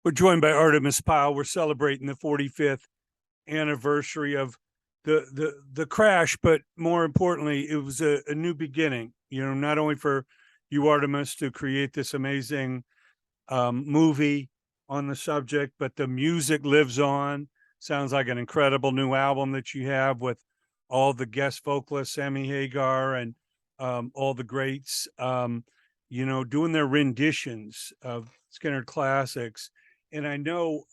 We're joined by Artimus Pyle. We're celebrating the 45th anniversary of the crash, but more importantly, it was a new beginning. You know, not only for you, Artimus, to create this amazing movie on the subject, but the music lives on. Sounds like an incredible new album that you have with all the guest vocalists, Sammy Hagar, and all the greats, you know, doing their renditions of SKYNYRD classics. And I know,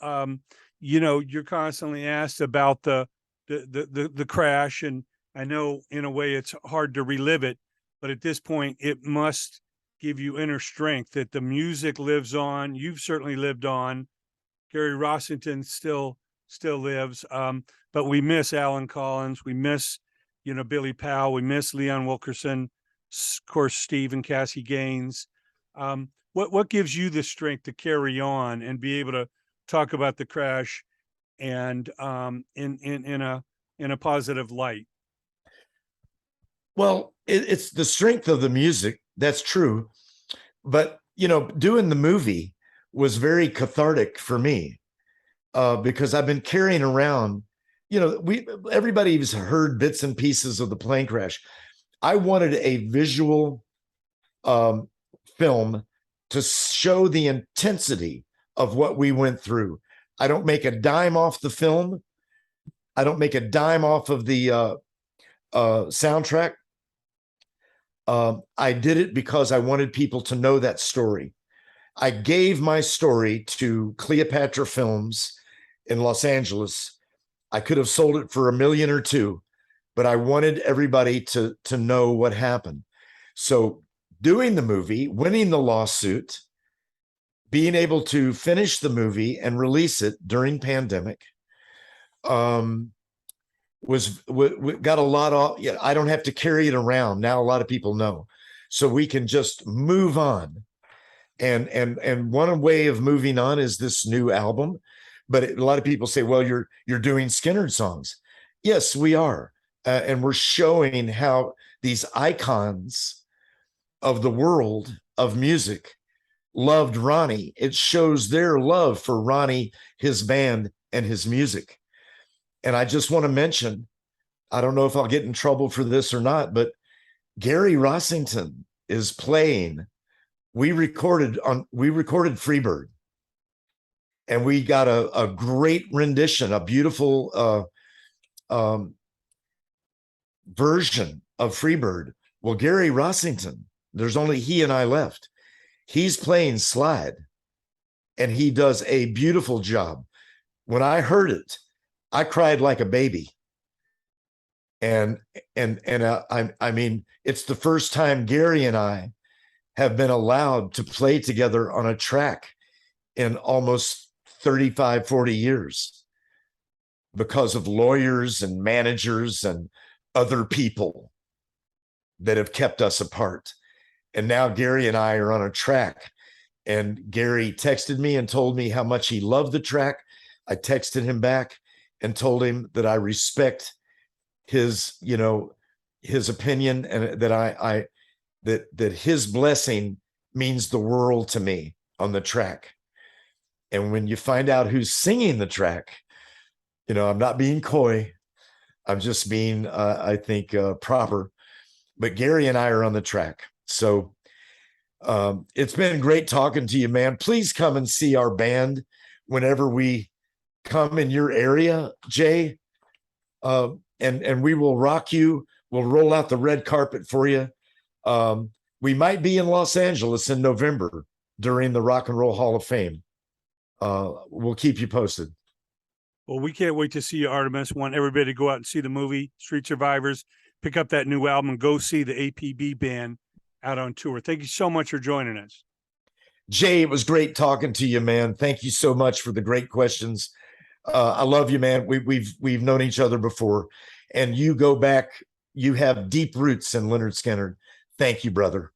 you know, you're constantly asked about the crash, and I know in a way it's hard to relive it, but at this point it must give you inner strength that the music lives on. You've certainly lived on. Gary Rossington still lives, but we miss Alan Collins. We miss, you know, Billy Powell. We miss Leon Wilkerson, of course, Steve and Cassie Gaines. What gives you the strength to carry on and be able to talk about the crash and in a positive light? Well, it's the strength of the music. That's true. But, you know, doing the movie was very cathartic for me because I've been carrying around, you know, everybody's heard bits and pieces of the plane crash. I wanted a visual film to show the intensity of what we went through. I don't make a dime off the film. I don't make a dime off of the soundtrack. I did it because I wanted people to know that story. I gave my story to Cleopatra Films in Los Angeles. I could have sold it for $1 million or $2 million, but I wanted everybody to know what happened. So doing the movie, winning the lawsuit, being able to finish the movie and release it during pandemic, we got a lot of, yeah, I don't have to carry it around. Now a lot of people know. So we can just move on. And one way of moving on is this new album. But a lot of people say, well, you're doing SKYNYRD songs. Yes, we are. And we're showing how these icons of the world of music loved Ronnie. It shows their love for Ronnie, his band, and his music. And I just want to mention, I don't know if I'll get in trouble for this or not, but Gary Rossington is playing. We recorded Freebird, and we got a great rendition, a beautiful version of Freebird. Well, Gary Rossington, there's only he and I left. He's playing slide, and he does a beautiful job. When I heard it, I cried like a baby. And I mean, it's the first time Gary and I have been allowed to play together on a track in almost 35, 40 years because of lawyers and managers and other people that have kept us apart. And now Gary and I are on a track, and Gary texted me and told me how much he loved the track. I texted him back and told him that I respect his, you know, his opinion, and that that his blessing means the world to me on the track. And when you find out who's singing the track, you know, I'm not being coy. I'm just being, I think, proper. But Gary and I are on the track. So it's been great talking to you, man. Please come and see our band whenever we come in your area, Jay. And we will rock you. We'll roll out the red carpet for you. We might be in Los Angeles in November during the Rock and Roll Hall of Fame. We'll keep you posted. Well, we can't wait to see you, Artimus. Want everybody to go out and see the movie, Street Survivors, pick up that new album, and go see the APB band out on tour. Thank you so much for joining us. Jay, it was great talking to you, man. Thank you so much for the great questions. I love you, man. We've known each other before, and you go back. You have deep roots in LYNYRD SKYNYRD. Thank you, brother.